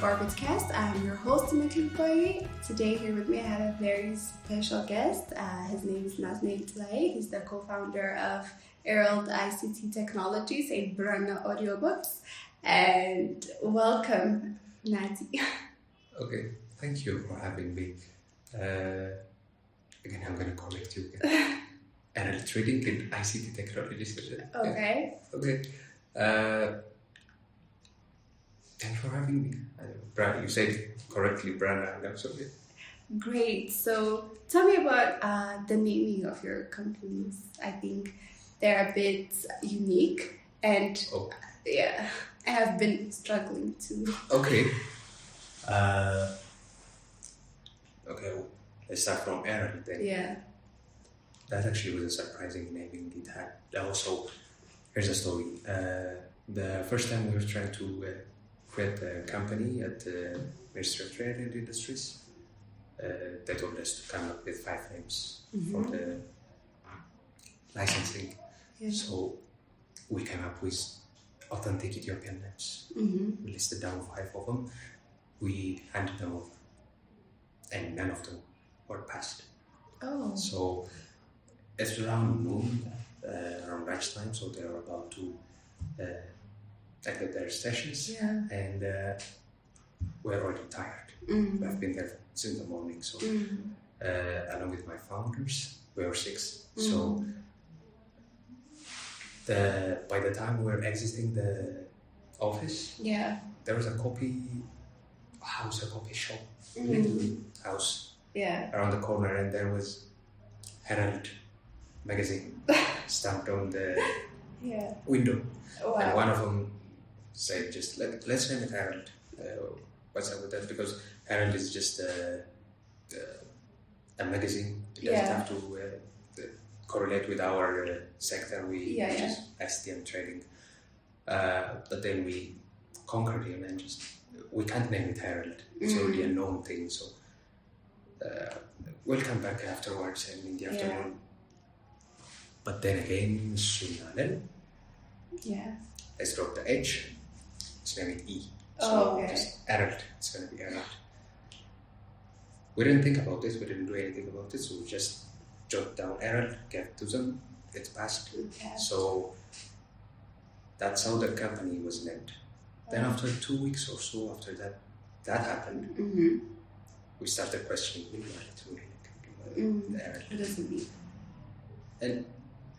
our podcast. I'm your host, Tilaye. Today here with me, I have a very special guest. His name is Natenael. He's the co-founder of Earald ICT Technologies and Brana Audiobooks. And welcome, Nati. Okay, thank you for having me. Again, I'm going to correct you again. Earald Trading and ICT Technologies. Okay. Yeah. Okay. Thanks for having me. You said it correctly, Brana. I'm sorry. Great. So tell me about the naming of your companies. I think they're a bit unique, and yeah, I have been struggling to. Okay. Okay. Let's start from Earald then. Yeah. That actually was a surprising naming it had. Also, here's a story. The first time we were trying to create a company at the Ministry of Trade and Industries, they told us to come up with 5 names for the licensing. Yeah. So we came up with authentic Ethiopian names. We listed down 5 of them. We handed them over, and none of them were passed. Oh. So it's around noon, around lunchtime, so they were about to exit their stations. Yeah. And we're already tired. We've been there since the morning, so along with my founders, we were 6. So by the time we were exiting the office, there was a copy shop, little house around the corner, and there was Earald magazine stamped on the window. Wow. And one of them said, just let's name it Earald. What's up with that? Because Earald is just a magazine. It doesn't have to correlate with our sector. Which is ICT and trading. But then we conquered him and we can't name it Earald. It's already a known thing. So we'll come back afterwards and in the afternoon. But then again, Natenael. Yeah. Let's drop the H. Let's name it E. Just Earald. It's going to be Earald. We didn't think about this. We didn't do anything about it. So we just jotted down Earald, gave it to them. It's passed. So that's how the company was named. Then after 2 weeks or so after that happened, we started questioning Earald. What does it mean? And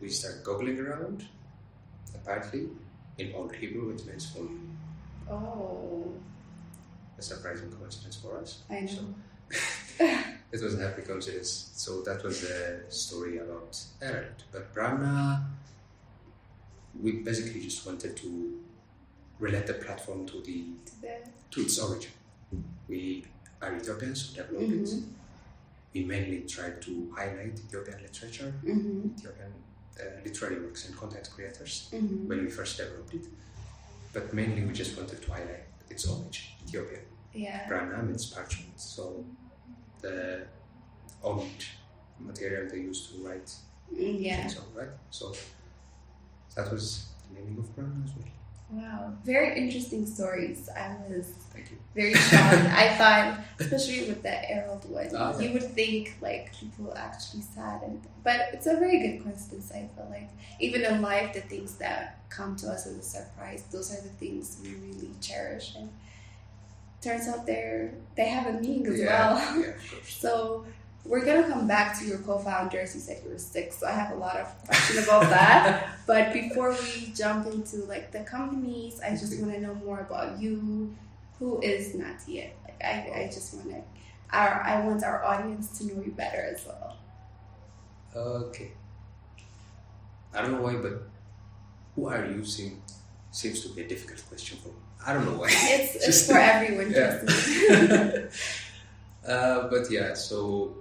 we started googling around. Apparently, in Old Hebrew, it means full. Oh. A surprising coincidence for us. I know. So, it was a happy coincidence. So that was the story about Earald. But Brana, we basically just wanted to relate the platform to its origin. We are Ethiopians who developed it. We mainly tried to highlight Ethiopian literature, Ethiopian literary works and content creators when we first developed it. But mainly we just wanted to highlight its origin, Ethiopian. Yeah. Brana means parchment, so the old material they used to write things on, right? So that was the naming of Brana as well. Wow, very interesting stories. I was Thank you. very shocked. I thought, especially with the Earald one, you would think like people actually sad, but it's a very good coincidence. I feel like even in life, the things that come to us as a surprise, those are the things we really cherish. And turns out they have a meaning as well. Yeah, of course. So we're gonna come back to your co-founders. You said you were 6, so I have a lot of questions about that. But before we jump into like the companies, I just want to know more about you. Who is Natenael? Like I just want I want our audience to know you better as well. Okay. I don't know why, but who are you seems to be a difficult question for me. I don't know why. It's for everyone, trust me. But yeah, so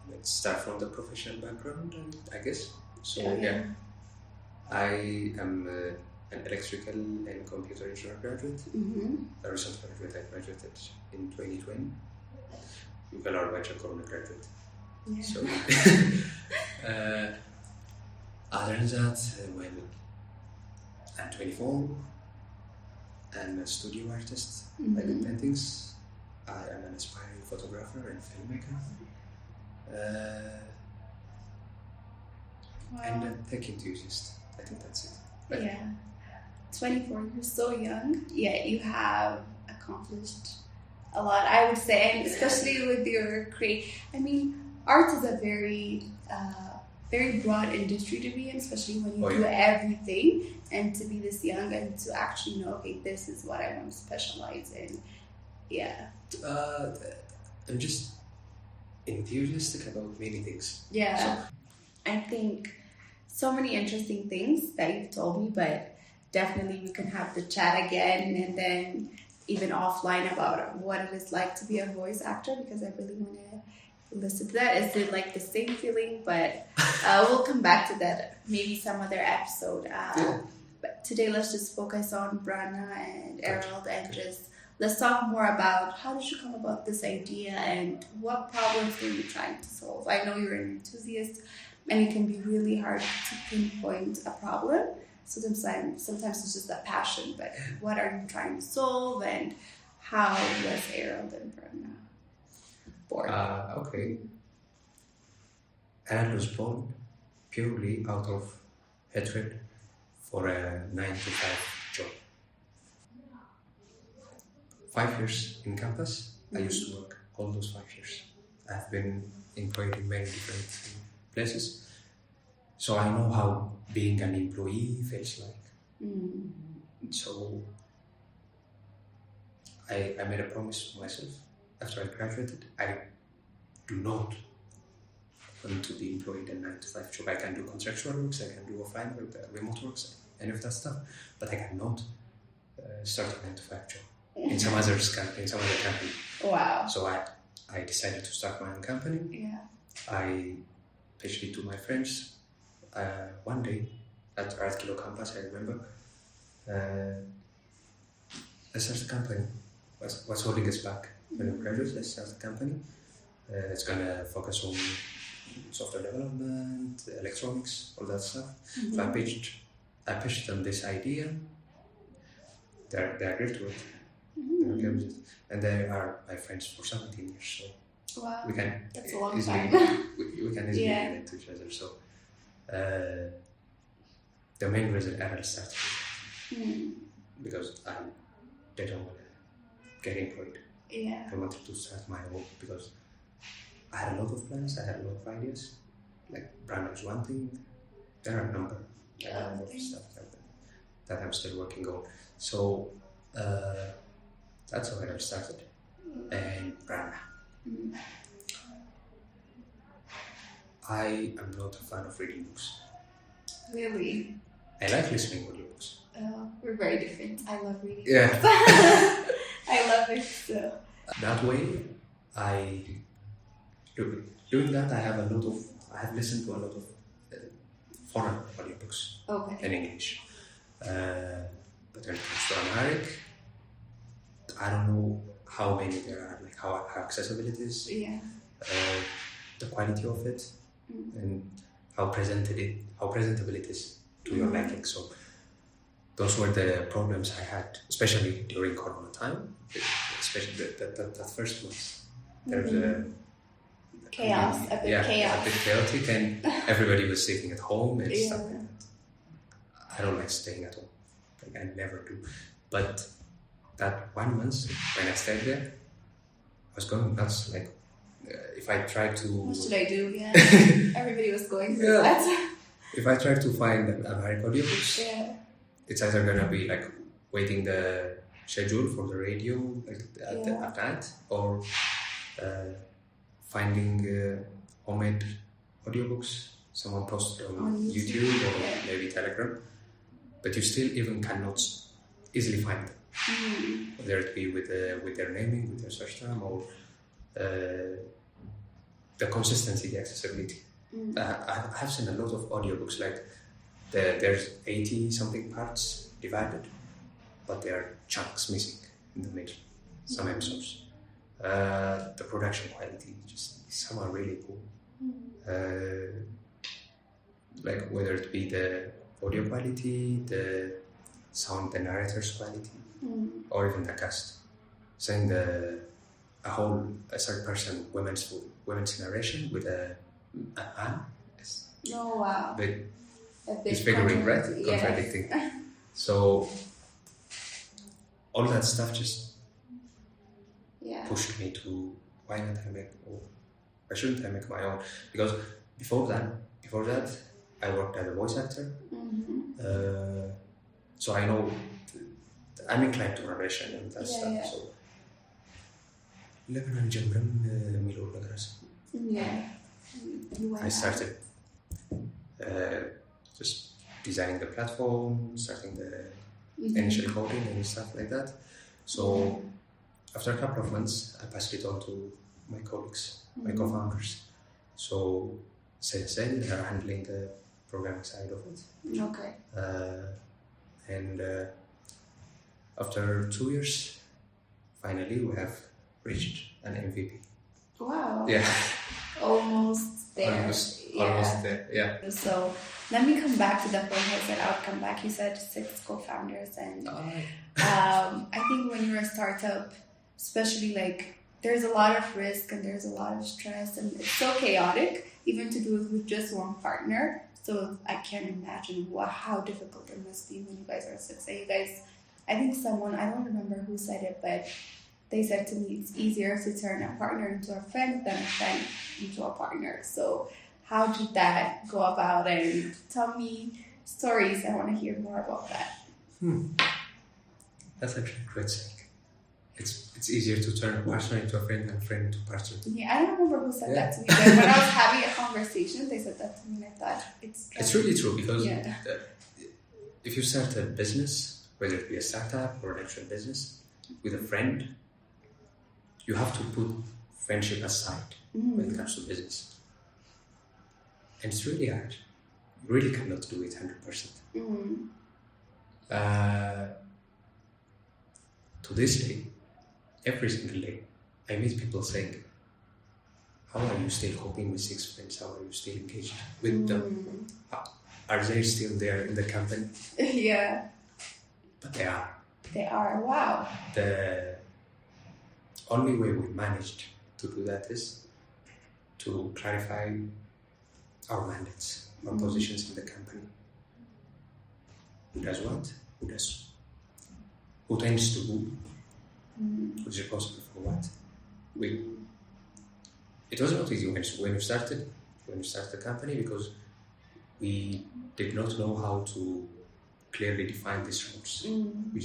let's start from the professional background, I guess. So I am an electrical and computer engineering graduate. A recent graduate. I graduated in 2020. You can learn about your Corona graduate. Yeah. So other than that, I'm 24. I'm a studio artist. I do paintings. I am an aspiring photographer and filmmaker. And a tech enthusiast. I think that's it. Right? Yeah. 24, you're so young, yet you have accomplished a lot, I would say, and especially with your art is a very broad industry to be in, especially when you do everything, and to be this young and to actually know, okay, this is what I want to specialize in. Yeah. I'm just enthusiastic about many things. Yeah. So, I think so many interesting things that you've told me, but definitely we can have the chat again, and then even offline about what it is like to be a voice actor, because I really want to listen to that. Is it like the same feeling? But we'll come back to that maybe some other episode. But today let's just focus on Branna and Earald, and just let's talk more about how did you come about this idea and what problems were you trying to solve? I know you're an enthusiast, and it can be really hard to pinpoint a problem. So sometimes it's just a passion, but what are you trying to solve, and how was Earald and Branna born? Okay. Earald was born purely out of hatred for a 9-to-5 job. 5 years in campus, I used to work all those 5 years. I've been employed in many different places. So I know how being an employee feels like. So I made a promise to myself after I graduated. I do not want to be employed in a 9-to-5 job. I can do contractual works, I can do offline work, remote works, any of that stuff, but I cannot start a 9-to-5 job in some other company. Wow. So I decided to start my own company. Yeah. I pitched it to my friends. One day at Art Kilo campus, I remember, let's start a company. What's holding us back? When we graduate, let's start a company. It's gonna focus on software development, electronics, all that stuff. So I pitched them this idea. They agreed to it. They're okay with it. And they are my friends for 17 years. So wow. we can That's a long easily time. we can easily relate to each other. So the main reason Earald started because I didn't want to get employed. Yeah. I wanted to start my own because I had a lot of plans, I had a lot of ideas. Like Branna is one thing, there are a number of stuff that I'm still working on. So that's how I started. And Branna. I am not a fan of reading books. Really? I like listening to audiobooks. We're very different. I love reading. Yeah. I love it so. That way, doing that, I have listened to a lot of foreign audiobooks in English. But when it comes to Amharic, I don't know how many there are, like how accessible it is, the quality of it, and how presentable it is to your liking. So those were the problems I had, especially during Corona time, especially that first month. There's a bit chaos. A bit chaotic, and everybody was sitting at home and stuff like that. I don't like staying at home. Like I never do. But that 1 month when I stayed there, I was going nuts. Like if I tried to... What should I do? Yeah. Everybody was going through that. If I tried to find Amharic audiobooks, it's either gonna be like waiting the schedule for the radio like at night, or finding homemade audiobooks someone posted on YouTube or maybe Telegram, but you still even cannot easily find them. Whether it be with their naming, with their search term, or the consistency, the accessibility. I have seen a lot of audiobooks like there's 80 something parts divided, but there are chunks missing in the middle, some episodes. The production quality, just some are really cool. Like whether it be the audio quality, the sound, the narrator's quality, or even the cast, saying a third person women's narration with a man. Oh wow! But it's figuring, right? Contradicting. So all that stuff just pushed me to why shouldn't I make my own? Because before that, I worked as a voice actor. So I know I'm inclined to narration and that stuff. So I started just designing the platform, starting the initial coding and stuff like that. So after a couple of months, I passed it on to my colleagues, my co-founders. So they are handling the programming side of it. Okay. And after 2 years, finally we have reached an MVP. Wow. Yeah. Almost there. Almost there, yeah. So let me come back to the process and I'll come back. You said 6 co-founders and I think when you're a startup, especially like there's a lot of risk and there's a lot of stress and it's so chaotic even to do it with just one partner. So I can't imagine how difficult it must be when you guys are 6. You guys, I think I don't remember who said it, but they said to me it's easier to turn a partner into a friend than a friend into a partner. So how did that go about? And tell me stories. I want to hear more about that. That's actually a great saying. It's easier to turn a partner into a friend than a friend into a partner. Yeah, I don't remember who said that to me, but when I was having a conversation, they said that to me and I thought it's really true because if you start a business, whether it be a startup or an actual business, with a friend, you have to put friendship aside when it comes to business. And it's really hard. You really cannot do it 100%. To this day, every single day, I meet people saying, how are you still coping with 6 friends? How are you still engaged with them? Are they still there in the company? Yeah. But they are. They are, wow. The only way we managed to do that is to clarify our mandates, our positions in the company. Who does what? Who tends to who? Who's responsible for what? It was not easy when we started the company because we did not know how to clearly define these roles. We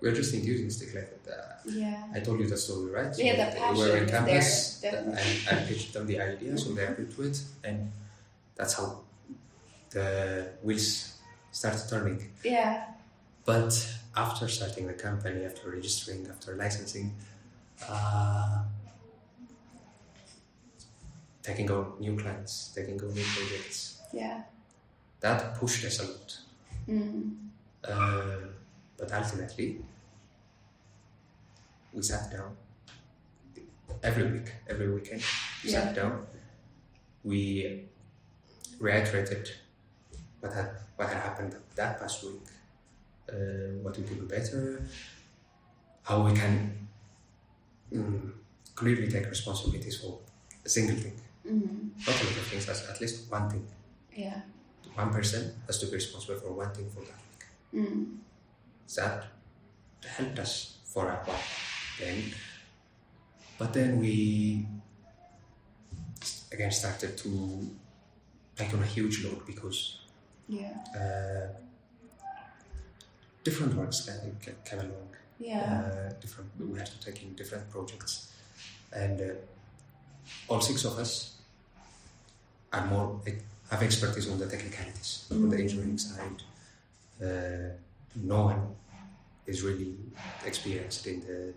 were just enthusiastic like that. I told you the story, right? So the passion. We were in campus and I pitched them the idea, so they agreed to it, and that's how the wheels started turning. Yeah. But after starting the company, after registering, after licensing, taking on new clients, taking on new projects, that pushed us a lot. But ultimately, we sat down every weekend. We sat down. We reiterated what had happened that past week, what we could do better, how we can clearly take responsibilities for a single thing. Not a lot of things, at least one thing. One person has to be responsible for one thing for that week. That helped us for a while but then we again started to take on a huge load because different works came along. We had to take in different projects, and all 6 of us have expertise on the technicalities, on the engineering side. No one is really experienced in the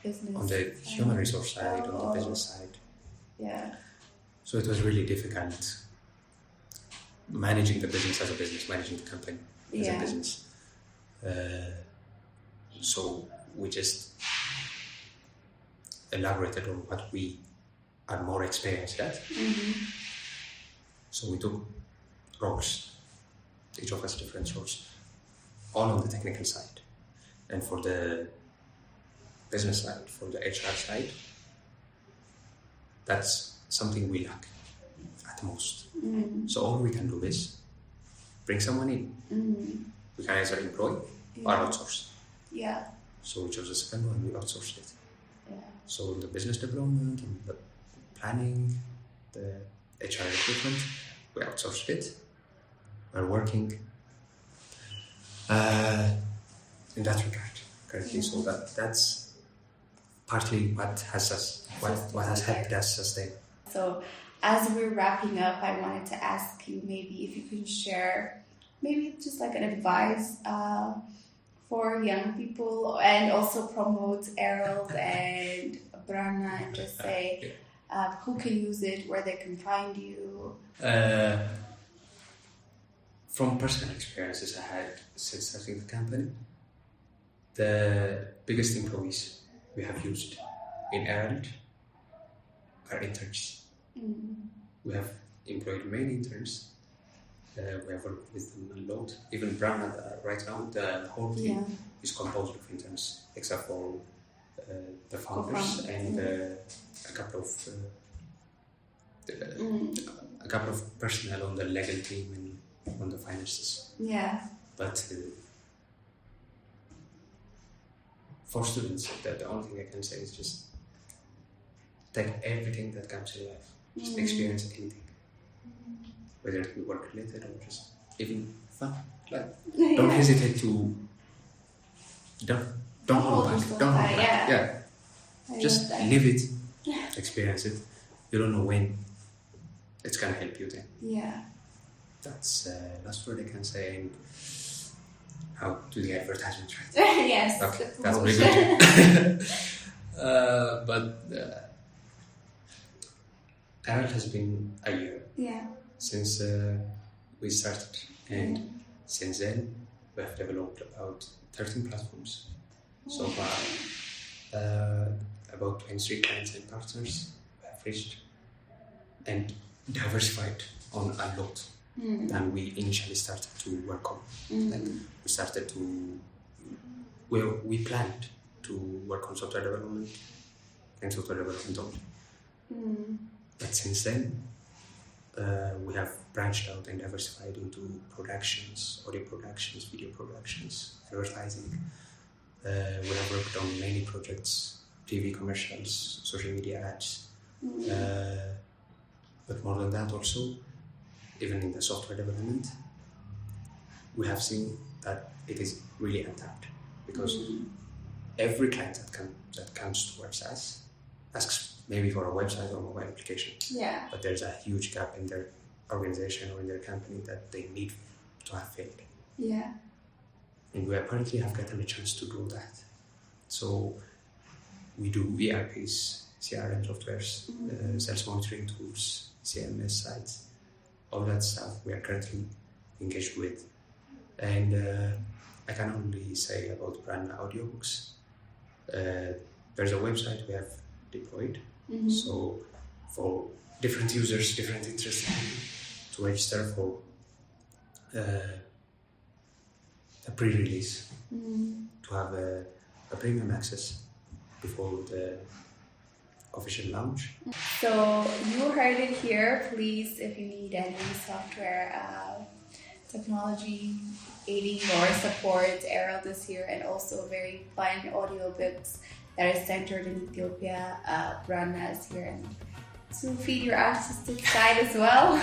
business on the human resource side, on the business side. So it was really difficult managing the business as a business, managing the company as a business. So we just elaborated on what we are more experienced at. So we took roles, each of us different roles. all on the technical side. And for the business side, for the HR side, that's something we lack at most. So all we can do is bring someone in. We can either employ or outsource. Yeah. So we chose the second one, we outsourced it. Yeah. So in the business development, in the planning, the HR recruitment, we outsourced it. We're working in that regard currently. So that's partly what has helped us sustain. So as we're wrapping up, I wanted to ask you maybe if you can share maybe just like an advice for young people and also promote Earald and Brana and just say who can use it, where they can find you. From personal experiences I had since starting the company, the biggest employees we have used in Earald are interns. We have employed many interns. We have worked with them a lot. Even Brana, right now, the whole team is composed of interns, except for the founders and a couple of personnel on the legal team and on the finances. Yeah. But for students, the only thing I can say is just take everything that comes in life. Just experience anything. Whether it be work related or just even fun. Like, don't hesitate to don't hold back. Don't hold back. Yeah. Just live it, experience it. You don't know when it's gonna help you then. Yeah. That's what I can say. And how to the advertisement, right? Yes. Okay, that's very good. But Earald has been a year. Yeah. Since we started, and since then we have developed about 13 platforms so far, about 23 clients and partners we have reached, and diversified on a lot than we initially started to work on. Like we planned to work on software development and software development only. But since then, we have branched out and diversified into productions, audio productions, video productions, advertising. We have worked on many projects, TV commercials, social media ads. But more than that also, even in the software development, we have seen that it is really untapped, because every client that comes towards us asks maybe for a website or mobile application. Yeah. But there's a huge gap in their organization or in their company that they need to have filled. Yeah. And we apparently have gotten a chance to do that. So we do ERPs, CRM softwares, sales monitoring tools, CMS sites, all that stuff we are currently engaged with. And I can only say about Brana audiobooks. There's a website we have deployed. So for different users, different interests, to register for a pre-release, to have a premium access before the official launch. So you heard it here. Please, if you need any software technology aiding or support, Earald is here, and also very fun audiobooks that is centered in Ethiopia. Brana is here and to feed your artistic side as well.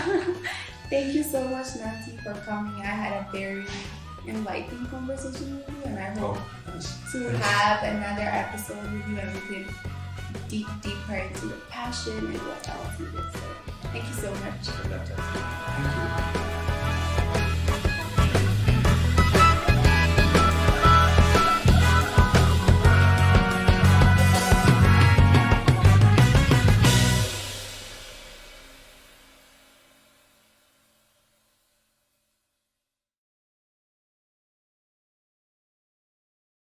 Thank you so much, Nati, for coming. I had a very enlightening conversation with you, and I hope to have another episode with you, and we can dig deeper into the passion and what else you did. So thank you so much. Thank you.